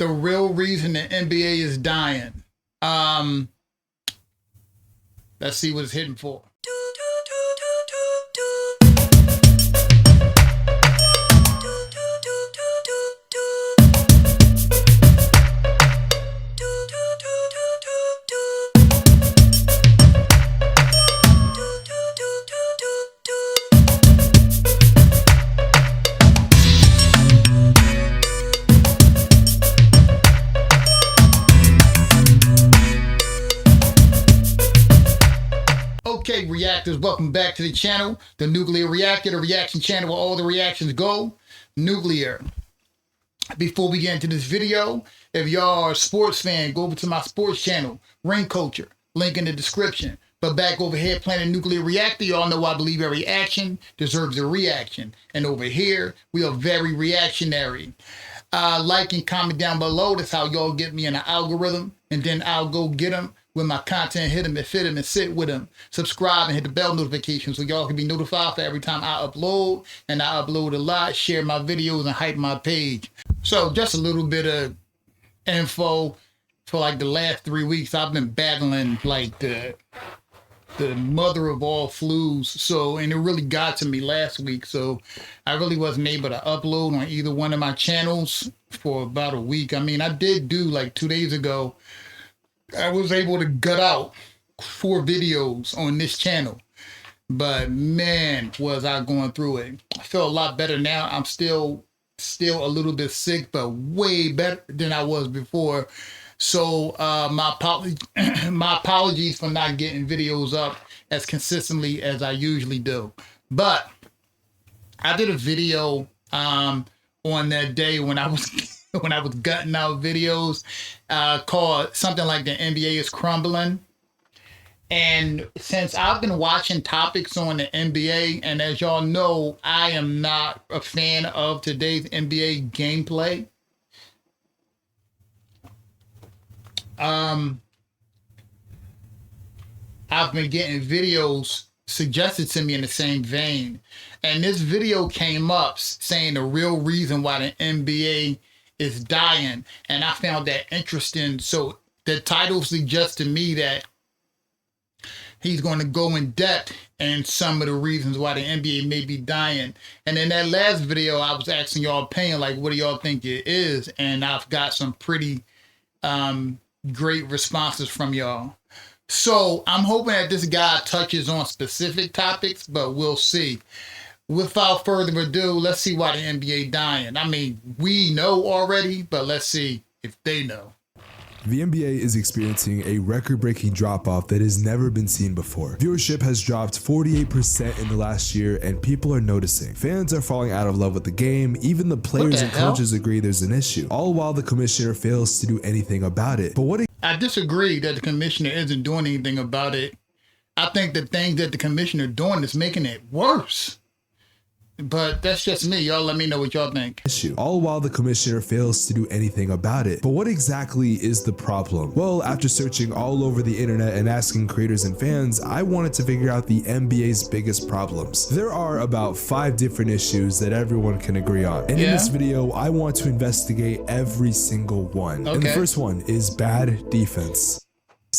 the real reason the NBA is dying. Let's see what it's hitting for. Okay, reactors, welcome back to the channel, the Nuclear Reactor, the reaction channel where all the reactions go. Nuclear. Before we get into this video, if y'all are a sports fan, go over to my sports channel, Ring Culture, link in the description. But back over here playing a Nuclear Reactor, y'all know I believe every action deserves a reaction. And over here, we are very reactionary. Like and comment down below. That's how y'all get me in the algorithm. And then I'll go get them when my content hit them and fit them and sit with them. Subscribe and hit the bell notification so y'all can be notified for every time I upload. And I upload a lot, share my videos, and hype my page. So just a little bit of info. For like the last 3 weeks, I've been battling like the mother of all flus. So, and it really got to me last week. So I really wasn't able to upload on either one of my channels for about a week. I mean, I did do like 2 days ago, I was able to gut out 4 videos on this channel. But man, was I going through it. I feel a lot better now. I'm still a little bit sick, but way better than I was before. So my apologies for not getting videos up as consistently as I usually do. But I did a video on that day when I was gutting out videos called something like the NBA is crumbling. And since I've been watching topics on the NBA, and as y'all know, I am not a fan of today's NBA gameplay. I've been getting videos suggested to me in the same vein. And this video came up saying the real reason why the NBA is dying. And I found that interesting. So the title suggests to me that he's going to go in depth and some of the reasons why the NBA may be dying. And in that last video, I was asking y'all opinion, like, what do y'all think it is? And I've got some pretty great responses from y'all. So I'm hoping that this guy touches on specific topics, but we'll see. Without further ado, let's see why the NBA dying. I mean, we know already, but let's see if they know. The NBA is experiencing a record-breaking drop-off that has never been seen before. Viewership has dropped 48% in the last year, and people are noticing. Fans are falling out of love with the game. Even the players and coaches agree there's an issue, all while the commissioner fails to do anything about it. But I disagree that the commissioner isn't doing anything about it. I think the thing that the commissioner doing is making it worse. But that's just me. Y'all let me know what y'all think. All while the commissioner fails to do anything about it. But what exactly is the problem? Well, after searching all over the internet and asking creators and fans, I wanted to figure out the NBA's biggest problems. There are about 5 different issues that everyone can agree on. And in this video, I want to investigate every single one. And the first one is bad defense.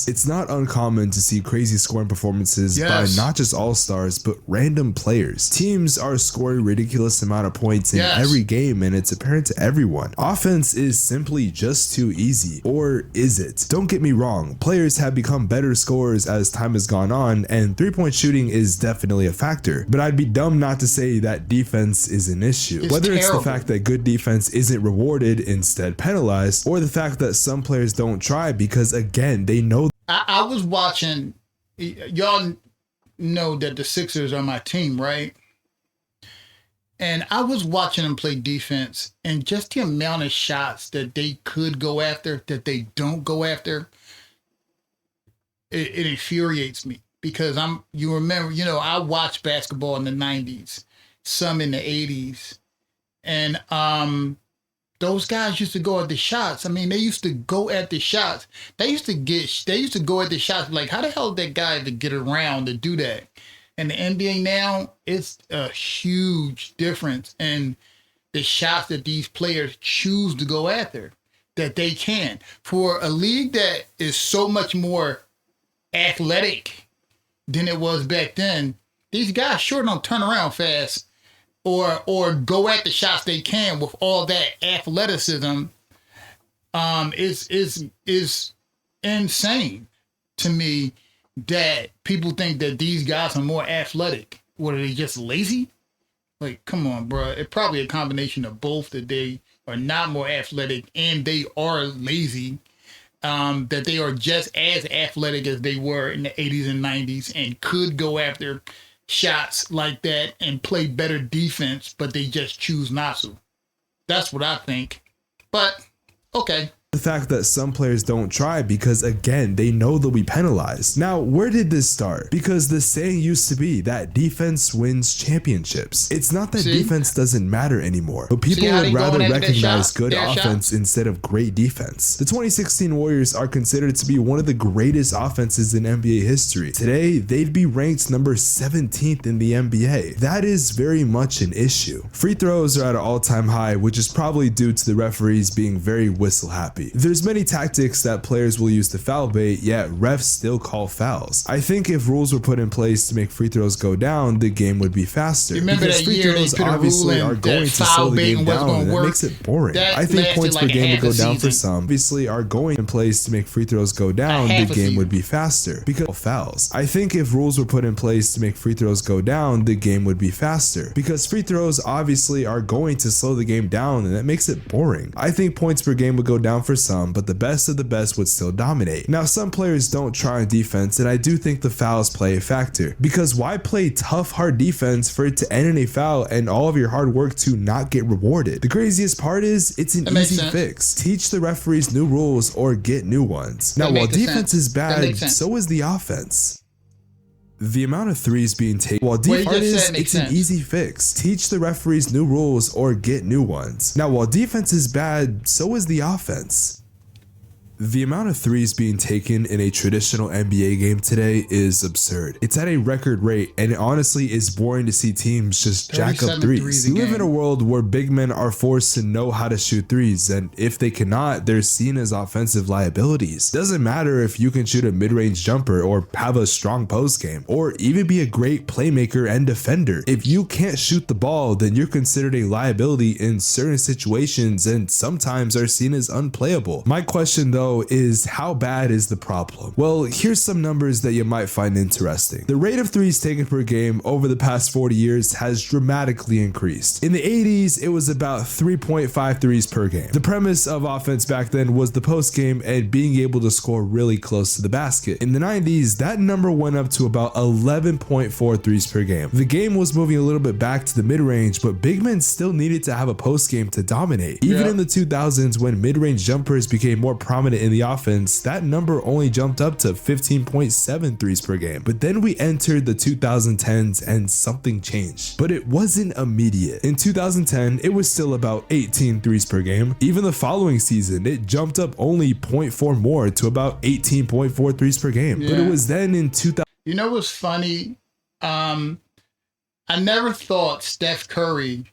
It's not uncommon to see crazy scoring performances by not just all-stars, but random players. Teams are scoring ridiculous amount of points in every game, and it's apparent to everyone. Offense is simply just too easy. Or is it? Don't get me wrong, players have become better scorers as time has gone on, and three-point shooting is definitely a factor. But I'd be dumb not to say that defense is an issue. Whether it's the fact that good defense isn't rewarded, instead penalized, or the fact that some players don't try because, again, they know. I was watching, y'all know that the Sixers are my team, right? And I was watching them play defense, and just the amount of shots that they could go after, that they don't go after, it infuriates me. Because you remember, I watched basketball in the 90s, some in the 80s, and those guys used to go at the shots. I mean, they used to go at the shots. They used to go at the shots. Like, how the hell did that guy to get around to do that? And the NBA now, it's a huge difference in the shots that these players choose to go after. that they can. For a league that is so much more athletic than it was back then, these guys sure don't turn around fast or go at the shots they can with all that athleticism. Is insane to me that people think that these guys are more athletic. What, are they just lazy? Like, come on, bro. It's probably a combination of both, that they are not more athletic and they are lazy. That they are just as athletic as they were in the 80s and 90s and could go after shots like that and play better defense, but they just choose not to. That's what I think. But, okay. The fact that some players don't try because, again, they know they'll be penalized. Now, where did this start? Because the saying used to be that defense wins championships. It's not that defense doesn't matter anymore, but people would rather recognize good offense instead of great defense. The 2016 Warriors are considered to be one of the greatest offenses in NBA history. Today, they'd be ranked number 17th in the NBA. That is very much an issue. Free throws are at an all-time high, which is probably due to the referees being very whistle happy. There's many tactics that players will use to foul bait, yet refs still call fouls. I think if rules were put in place to make free throws go down, the game would be faster. Remember because that free year throws they put a obviously rule in are going to that slow foul the game baiting wasn't down, gonna and that work. makes it boring. That I think points per lasted like game would half go a down for season. some. Obviously are going in place to make free throws go down, the half a game would season. be faster because fouls. I think if rules were put in place to make free throws go down, the game would be faster because free throws obviously are going to slow the game down, and that makes it boring. I think points per game would go down for some, but the best of the best would still dominate. Now, some players don't try on defense, and I do think the fouls play a factor, because why play tough, hard defense for it to end in a foul and all of your hard work to not get rewarded? The craziest part is it's an easy fix. Teach the referees new rules or get new ones. Now, while defense is bad, so is the offense. The amount of threes being taken while defense is, it's an easy fix. Teach the referees new rules or get new ones. Now, while defense is bad, so is the offense. The amount of threes being taken in a traditional NBA game today is absurd. It's at a record rate, and it honestly is boring to see teams just jack up threes. We live in a world where big men are forced to know how to shoot threes, and if they cannot, they're seen as offensive liabilities. Doesn't matter if you can shoot a mid-range jumper or have a strong post game, or even be a great playmaker and defender. If you can't shoot the ball, then you're considered a liability in certain situations and sometimes are seen as unplayable. My question though is, how bad is the problem? Well, here's some numbers that you might find interesting. The rate of threes taken per game over the past 40 years has dramatically increased. In the 80s, it was about 3.5 threes per game. The premise of offense back then was the post game and being able to score really close to the basket. In the 90s, that number went up to about 11.4 threes per game. The game was moving a little bit back to the mid-range, but big men still needed to have a post game to dominate. Even in the 2000s, when mid-range jumpers became more prominent in the offense, that number only jumped up to 15.7 threes per game. But then we entered the 2010s and something changed. But it wasn't immediate. In 2010, it was still about 18 threes per game. Even the following season, it jumped up only 0.4 more to about 18.4 threes per game. But it was then in 2000. You know what's funny? I never thought Steph Curry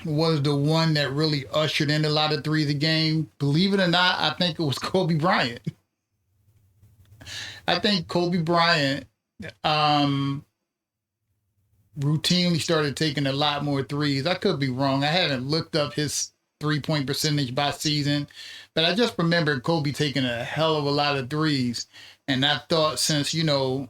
was the one that really ushered in a lot of threes a game. Believe it or not, I think it was Kobe Bryant. I think Kobe Bryant routinely started taking a lot more threes. I could be wrong. I haven't looked up his three-point percentage by season, but I just remember Kobe taking a hell of a lot of threes. And I thought, since, you know,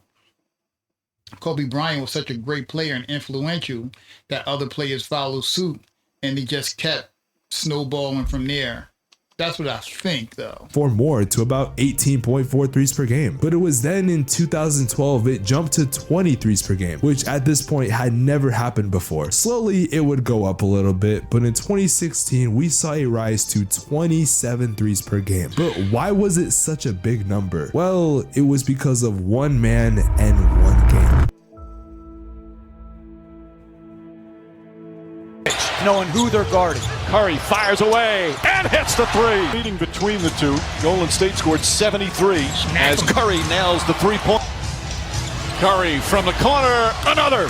Kobe Bryant was such a great player and influential, that other players followed suit, and he just kept snowballing from there. That's what I think, though. 4 more to about 18.4 threes per game. But it was then in 2012 it jumped to 20 threes per game, which at this point had never happened before. Slowly it would go up a little bit, but in 2016 we saw a rise to 27 threes per game. But why was it such a big number? Well, it was because of one man and one game. Knowing who they're guarding. Curry fires away and hits the three. Meeting between the two, Golden State scored 73 as Curry nails the three-point. Curry from the corner, another.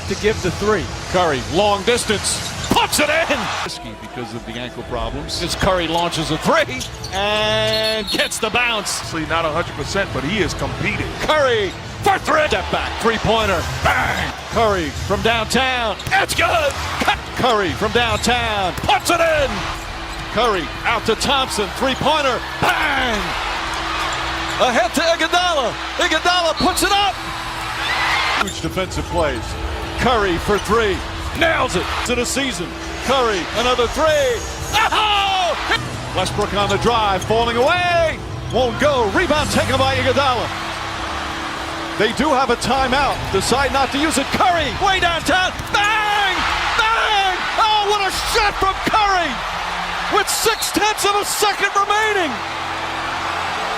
To give the three. Curry, long distance, puts puts it in. Risky because of the ankle problems. As Curry launches a three and gets the bounce. Not 100%, but he is competing. Curry for three. Step back, three-pointer, bang! Curry from downtown, it's good! Curry from downtown, puts it in! Curry out to Thompson, three-pointer, bang! Ahead to Iguodala. Iguodala puts it up. Huge defensive plays. Curry for three, nails it to the season. Curry, another three. Oh! Westbrook on the drive, falling away. Won't go. Rebound taken by Iguodala. They do have a timeout. Decide not to use it. Curry, way downtown. Bang! Bang! Oh, what a shot from Curry! With 0.6 of a second remaining.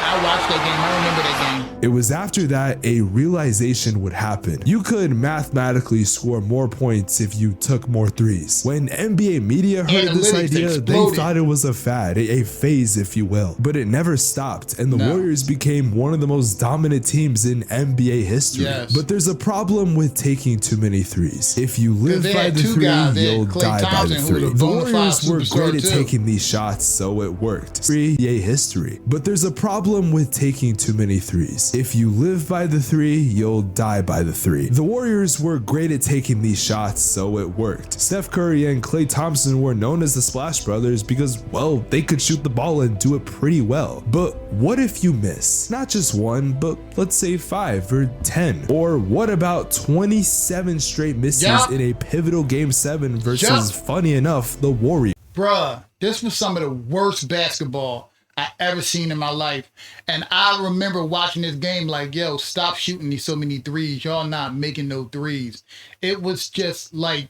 I watched that game. I remember that game. It was after that a realization would happen. You could mathematically score more points if you took more threes. When NBA media heard this idea, exploded. they thought it was a fad, a phase if you will. But it never stopped, and the Warriors became one of the most dominant teams in NBA history. Yes. But there's a problem with taking too many threes. If you live by the three, you'll die by the three. The Warriors were great at taking these shots, so it worked. NBA history. But there's a problem with taking too many threes. If you live by the three, you'll die by the three. The Warriors were great at taking these shots, so it worked. Steph Curry and Klay Thompson were known as the Splash Brothers because, well, they could shoot the ball and do it pretty well. But what if you miss? Not just one, but let's say 5 or 10. Or what about 27 straight misses in a pivotal Game 7 versus, funny enough, the Warriors? Bruh, this was some of the worst basketball I ever seen in my life. And I remember watching this game like, yo, stop shooting these so many threes. Y'all not making no threes. It was just like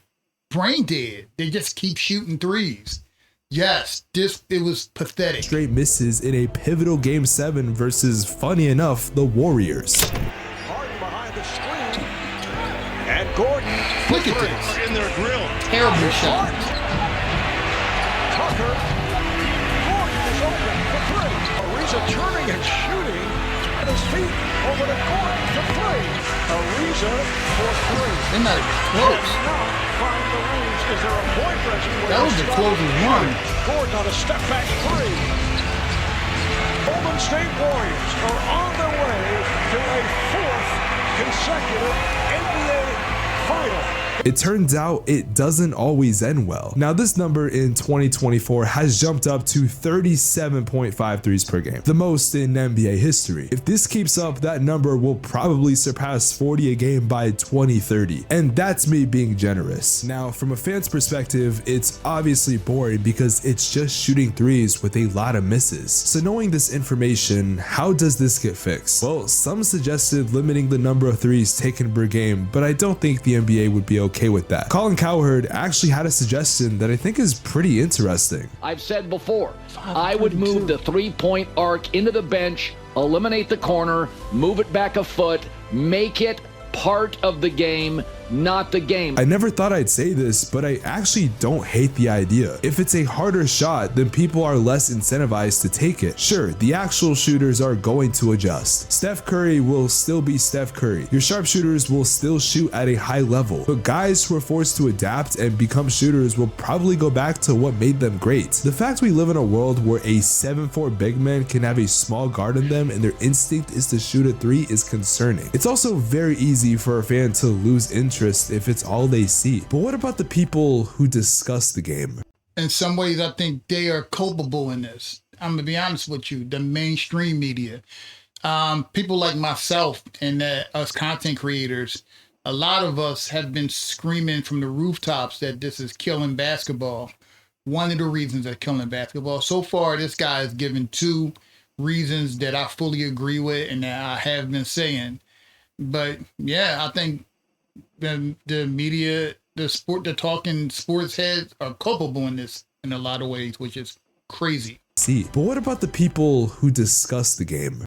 brain dead. They just keep shooting threes. Yes, it was pathetic. Straight misses in a pivotal Game 7 versus, funny enough, the Warriors. Harden behind the screen. And Gordon. Look at this. In their grill. Terrible shot. Tucker. Turning and shooting at his feet over the court to play. Ariza for three. They're not even close. Now find the range. Is there a point rescue? That was the closest one. Gordon on a step back three. Golden State Warriors are on their way to a fourth consecutive NBA final. It turns out it doesn't always end well. Now this number in 2024 has jumped up to 37.5 threes per game, the most in NBA history. If this keeps up, that number will probably surpass 40 a game by 2030, and that's me being generous. Now from a fan's perspective, it's obviously boring because it's just shooting threes with a lot of misses. So knowing this information, how does this get fixed? Well, some suggested limiting the number of threes taken per game, but I don't think the NBA would be okay with that. Colin Cowherd actually had a suggestion that I think is pretty interesting. I've said before, I would move the three-point arc into the bench, eliminate the corner, move it back a foot, make it part of the game, not the game. I never thought I'd say this, but I actually don't hate the idea. If it's a harder shot, then people are less incentivized to take it. Sure, the actual shooters are going to adjust. Steph Curry will still be Steph Curry. Your sharpshooters will still shoot at a high level, but guys who are forced to adapt and become shooters will probably go back to what made them great. The fact we live in a world where a 7'4" big man can have a small guard on them and their instinct is to shoot a three is concerning. It's also very easy for a fan to lose interest if it's all they see. But what about the people who discuss the game? In some ways, I think they are culpable in this. I'm going to be honest with you. The mainstream media, people like myself and us content creators, a lot of us have been screaming from the rooftops that this is killing basketball. One of the reasons they're killing basketball. So far, this guy has given 2 reasons that I fully agree with and that I have been saying. But yeah, I think the media, the talking sports heads are culpable in this in a lot of ways, which is crazy. But what about the people who discuss the game?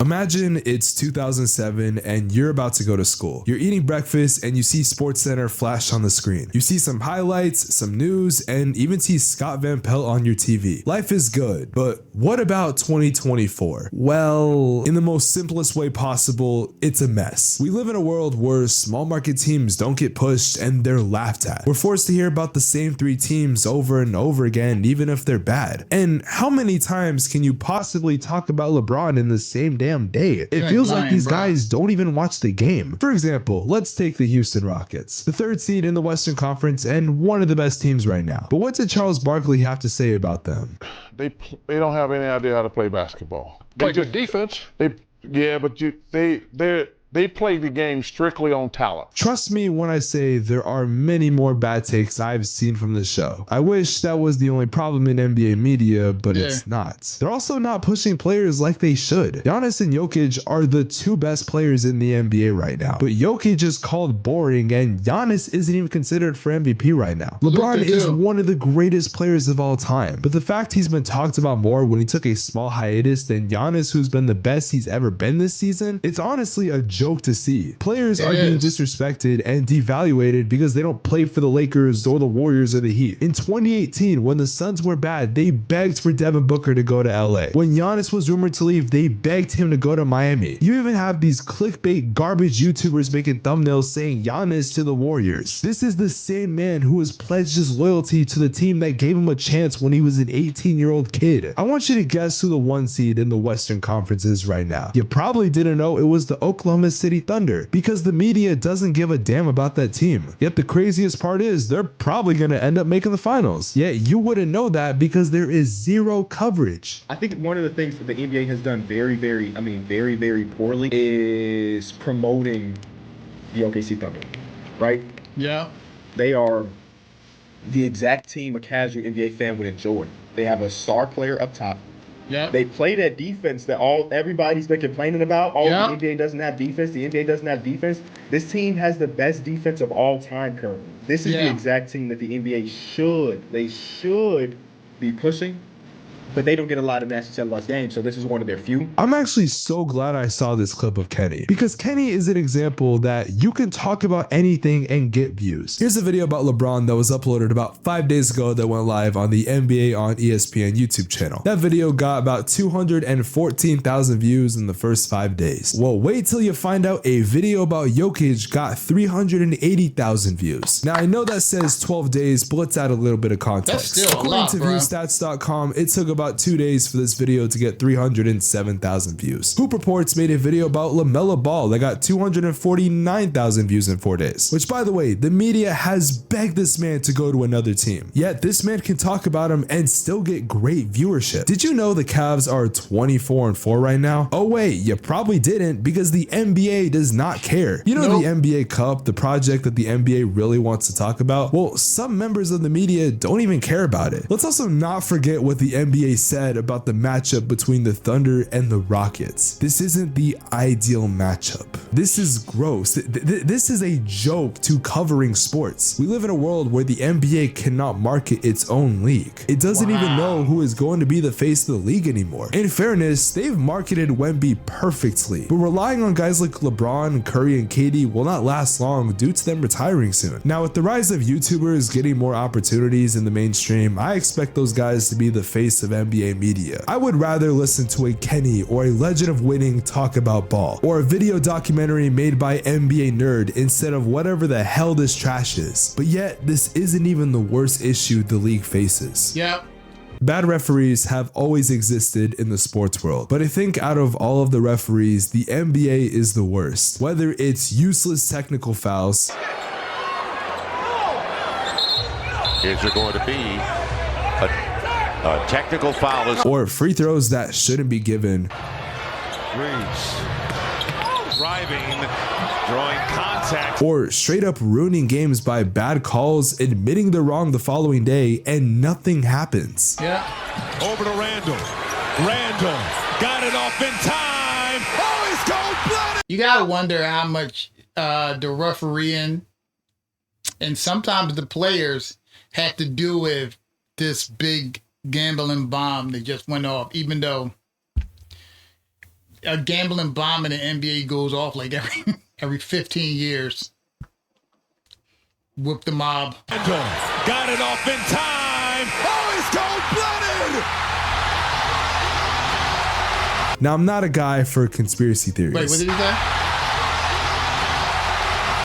Imagine it's 2007 and you're about to go to school. You're eating breakfast and you see SportsCenter flash on the screen. You see some highlights, some news, and even see Scott Van Pelt on your TV. Life is good, but what about 2024? Well, in the most simplest way possible, it's a mess. We live in a world where small market teams don't get pushed and they're laughed at. We're forced to hear about the same 3 teams over and over again, even if they're bad. And how many times can you possibly talk about LeBron in the same damn day? It feels like these guys don't even watch the game. For example, let's take the Houston Rockets, the 3rd seed in the Western Conference and one of the best teams right now. But what did Charles Barkley have to say about them? They don't have any idea how to play basketball. Play good defense. They play the game strictly on talent. Trust me when I say there are many more bad takes I've seen from the show. I wish that was the only problem in NBA media, but it's not. They're also not pushing players like they should. Giannis and Jokic are the 2 best players in the NBA right now, but Jokic is called boring and Giannis isn't even considered for MVP right now. LeBron is one of the greatest players of all time, but the fact he's been talked about more when he took a small hiatus than Giannis, who's been the best he's ever been this season, it's honestly a joke to see. Players are being disrespected and devaluated because they don't play for the Lakers or the Warriors or the Heat. In 2018, when the Suns were bad, they begged for Devin Booker to go to LA. When Giannis was rumored to leave, they begged him to go to Miami. You even have these clickbait garbage YouTubers making thumbnails saying Giannis to the Warriors. This is the same man who has pledged his loyalty to the team that gave him a chance when he was an 18-year-old kid. I want you to guess who the 1 seed in the Western Conference is right now. You probably didn't know it was the Oklahoma City Thunder because the media doesn't give a damn about that team. Yet the craziest part is they're probably going to end up making the finals. Yet you wouldn't know that because there is 0 coverage. I think one of the things that the NBA has done very, very poorly is promoting the OKC Thunder, right? Yeah. They are the exact team a casual NBA fan would enjoy. They have a star player up top. Yeah. They play that defense that everybody's been complaining about. The NBA doesn't have defense. The NBA doesn't have defense. This team has the best defense of all time currently. This is the exact team that the NBA should be pushing. But they don't get a lot of national televised games, so this is one of their few. I'm actually so glad I saw this clip of Kenny, because Kenny is an example that you can talk about anything and get views. Here's a video about LeBron that was uploaded about 5 days ago that went live on the NBA on ESPN YouTube channel. That video got about 214,000 views in the first 5 days. Well, wait till you find out a video about Jokic got 380,000 views. Now I know that says 12 days, but let's add a little bit of context. That's still a lot, According to viewstats.com, it took about 2 days for this video to get 307,000 views. Hoop Reports made a video about LaMelo Ball that got 249,000 views in 4 days, which, by the way, the media has begged this man to go to another team. Yet this man can talk about him and still get great viewership. Did you know the Cavs are 24-4 right now? Oh wait, you probably didn't, because the NBA does not care. You know, the NBA Cup, the project that the NBA really wants to talk about? Well, some members of the media don't even care about it. Let's also not forget what the NBA said about the matchup between the Thunder and the Rockets. This isn't the ideal matchup. This is gross. This is a joke to covering sports. We live in a world where the NBA cannot market its own league. It doesn't even know who is going to be the face of the league anymore. In fairness, they've marketed Wemby perfectly, but relying on guys like LeBron, Curry, and KD will not last long due to them retiring soon. Now, with the rise of YouTubers getting more opportunities in the mainstream, I expect those guys to be the face of NBA media. I would rather listen to a Kenny or a Legend of Winning talk about ball, or a video documentary made by NBA Nerd instead of whatever the hell this trash is. But yet, this isn't even the worst issue the league faces. Yep. Bad referees have always existed in the sports world, but I think out of all of the referees, the NBA is the worst. Whether it's useless technical fouls, is there going to be a technical foul, or free throws that shouldn't be given, Driving, drawing contact, or straight up ruining games by bad calls, admitting they're wrong the following day, and nothing happens. Yeah. over to Randall. Randall got it off in time. Oh, he's cold-blooded. You gotta wonder how much the refereeing and sometimes the players had to do with this big gambling bomb that just went off, even though a gambling bomb in the NBA goes off like every 15 years. Whoop the mob. Got it off in time. Oh, he's cold-blooded. Now, I'm not a guy for conspiracy theories. Wait, what did he say?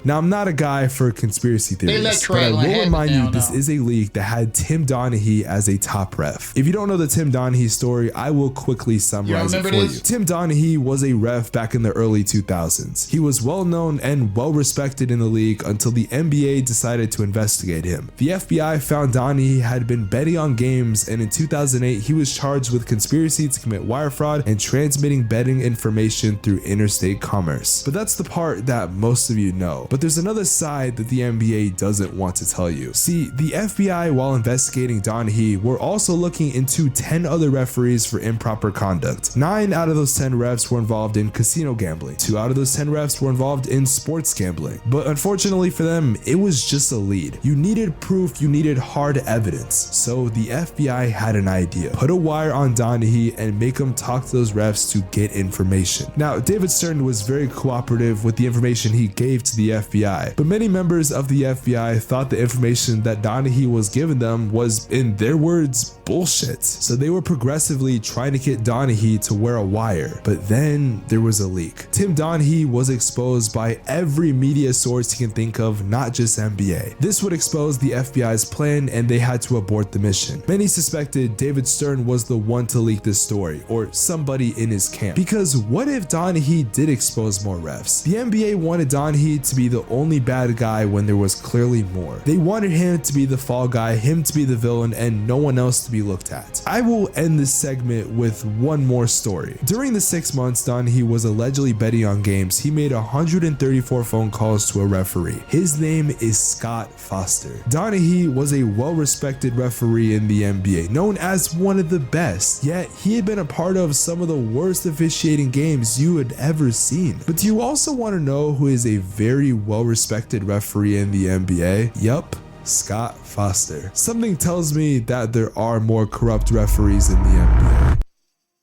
Now, I'm not a guy for conspiracy theories, but I will remind you this is a league that had Tim Donaghy as a top ref. If you don't know the Tim Donaghy story, I will quickly summarize it for you. Tim Donaghy was a ref back in the early 2000s. He was well known and well respected in the league until the NBA decided to investigate him. The FBI found Donaghy had been betting on games, and in 2008 he was charged with conspiracy to commit wire fraud and transmitting betting information through interstate commerce. But that's the part that most of you know. But there's another side that the NBA doesn't want to tell you. See, the FBI, while investigating Donaghy, were also looking into 10 other referees for improper conduct. 9 out of those 10 refs were involved in casino gambling. 2 out of those 10 refs were involved in sports gambling. But unfortunately for them, it was just a lead. You needed proof, you needed hard evidence. So the FBI had an idea. Put a wire on Donaghy and make him talk to those refs to get information. Now, David Stern was very cooperative with the information he gave to the FBI, but many members of the FBI thought the information that Donaghy was giving them was, in their words, bullshit. So they were progressively trying to get Donaghy to wear a wire. But then there was a leak. Tim Donaghy was exposed by every media source you can think of, not just NBA. This would expose the FBI's plan, and they had to abort the mission. Many suspected David Stern was the one to leak this story, or somebody in his camp. Because what if Donaghy did expose more refs? The NBA wanted Donaghy to be the only bad guy when there was clearly more. They wanted him to be the fall guy, him to be the villain, and no one else to be looked at. I will end this segment with one more story. During the 6 months Donaghy was allegedly betting on games, he made 134 phone calls to a referee. His name is Scott Foster. Donaghy was a well-respected referee in the NBA, known as one of the best, yet he had been a part of some of the worst officiating games you had ever seen. But do you also want to know who is a very well-respected referee in the NBA? Yup, Scott Foster. Something tells me that there are more corrupt referees in the NBA.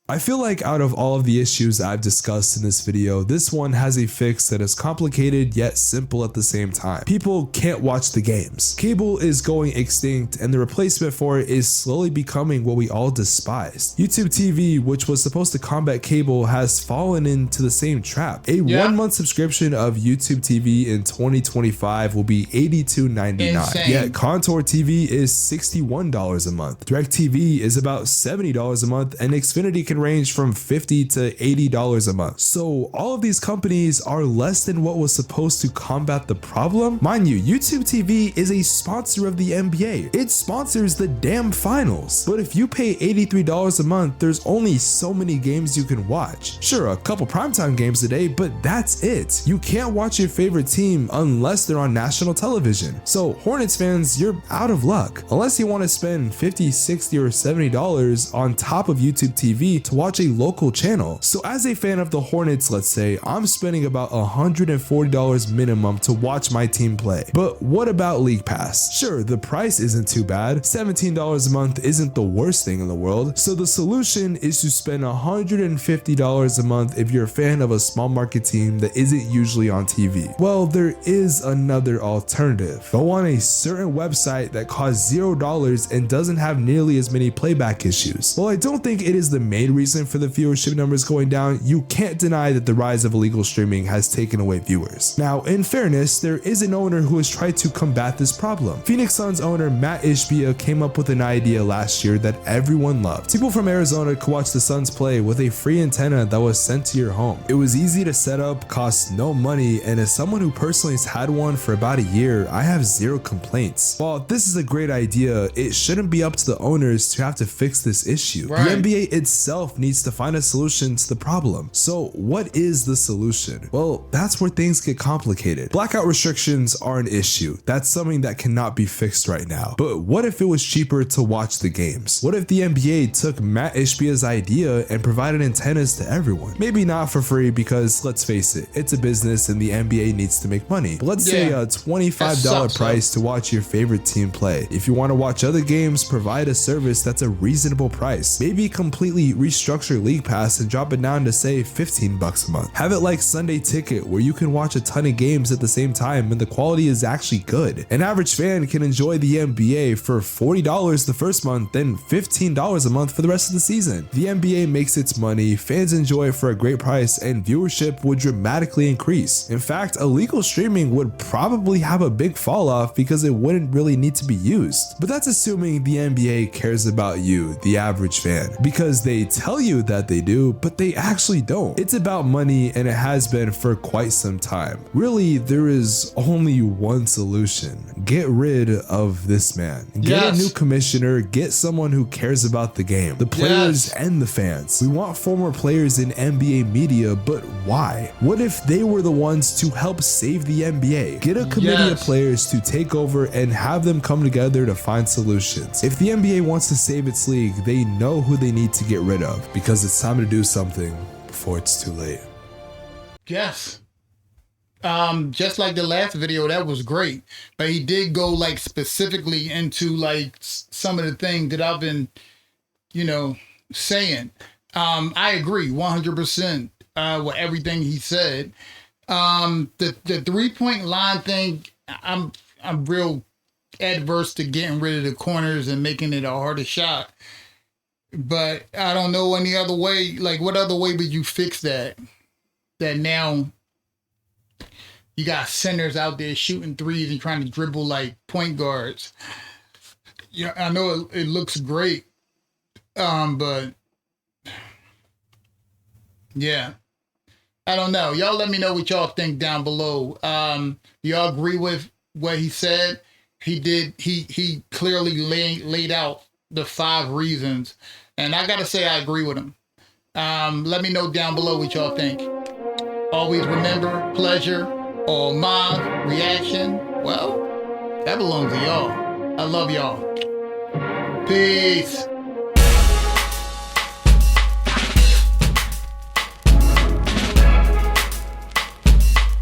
I feel like out of all of the issues I've discussed in this video, this one has a fix that is complicated yet simple at the same time. People can't watch the games. Cable is going extinct, and the replacement for it is slowly becoming what we all despise. YouTube TV, which was supposed to combat cable, has fallen into the same trap. A 1-month subscription of YouTube TV in 2025 will be $82.99. Yet Contour TV is $61 a month. DirecTV is about $70 a month, and Xfinity can range from $50 to $80 a month. So all of these companies are less than what was supposed to combat the problem. Mind you, YouTube TV is a sponsor of the NBA. It sponsors the damn finals. But if you pay $83 a month, there's only so many games you can watch. Sure, a couple primetime games a day, but that's it. You can't watch your favorite team unless they're on national television. So Hornets fans, you're out of luck. Unless you want to spend $50, $60, or $70 on top of YouTube TV to watch a local channel. So as a fan of the Hornets, let's say, I'm spending about $140 minimum to watch my team play. But what about League Pass? Sure, the price isn't too bad. $17 a month isn't the worst thing in the world. So the solution is to spend $150 a month if you're a fan of a small market team that isn't usually on TV. Well, there is another alternative. Go on a certain website that costs $0 and doesn't have nearly as many playback issues. Well, I don't think it is the main reason for the viewership numbers going down. You can't deny that the rise of illegal streaming has taken away viewers. Now, in fairness, there is an owner who has tried to combat this problem. Phoenix Suns owner Matt Ishbia came up with an idea last year that everyone loved. People from Arizona could watch the Suns play with a free antenna that was sent to your home. It was easy to set up, cost no money, and as someone who personally has had one for about a year, I have zero complaints. While this is a great idea, it shouldn't be up to the owners to have to fix this issue. The NBA itself needs to find a solution to the problem. So what is the solution? Well, that's where things get complicated. Blackout restrictions are an issue. That's something that cannot be fixed right now. But what if it was cheaper to watch the games? What if the NBA took Matt Ishbia's idea and provided antennas to everyone? Maybe not for free, because let's face it, it's a business and the NBA needs to make money. But let's say a $25 price to watch your favorite team play. If you want to watch other games, provide a service that's a reasonable price. Maybe completely restructure League Pass and drop it down to say $15 a month. Have it like Sunday Ticket, where you can watch a ton of games at the same time and the quality is actually good. An average fan can enjoy the NBA for $40 the first month, then $15 a month for the rest of the season. The NBA makes its money, fans enjoy it for a great price, and viewership would dramatically increase. In fact, illegal streaming would probably have a big fall off because it wouldn't really need to be used. But that's assuming the NBA cares about you, the average fan, because they tell you that they do, but they actually don't. It's about money, and it has been for quite some time. Really, there is only one solution. Get rid of this man. Get a new commissioner, get someone who cares about the game, the players and the fans. We want former players in NBA media, but why? What if they were the ones to help save the NBA? Get a committee of players to take over and have them come together to find solutions. If the NBA wants to save its league, they know who they need to get rid of, because it's time to do something before it's too late. Yes. Just like the last video, that was great, but he did go like specifically into like some of the things that I've been, saying. I agree 100% with everything he said. The 3-point line thing, I'm real adverse to getting rid of the corners and making it a harder shot. But I don't know any other way. Like, what other way would you fix that? That now you got centers out there shooting threes and trying to dribble like point guards. Yeah, I know it looks great, but yeah, I don't know. Y'all let me know what y'all think down below. Y'all agree with what he said? He clearly laid out the 5 reasons, and I gotta say I agree with him. Let me know down below what y'all think. Always remember, pleasure or my reaction, well, that belongs to y'all. I love y'all. Peace.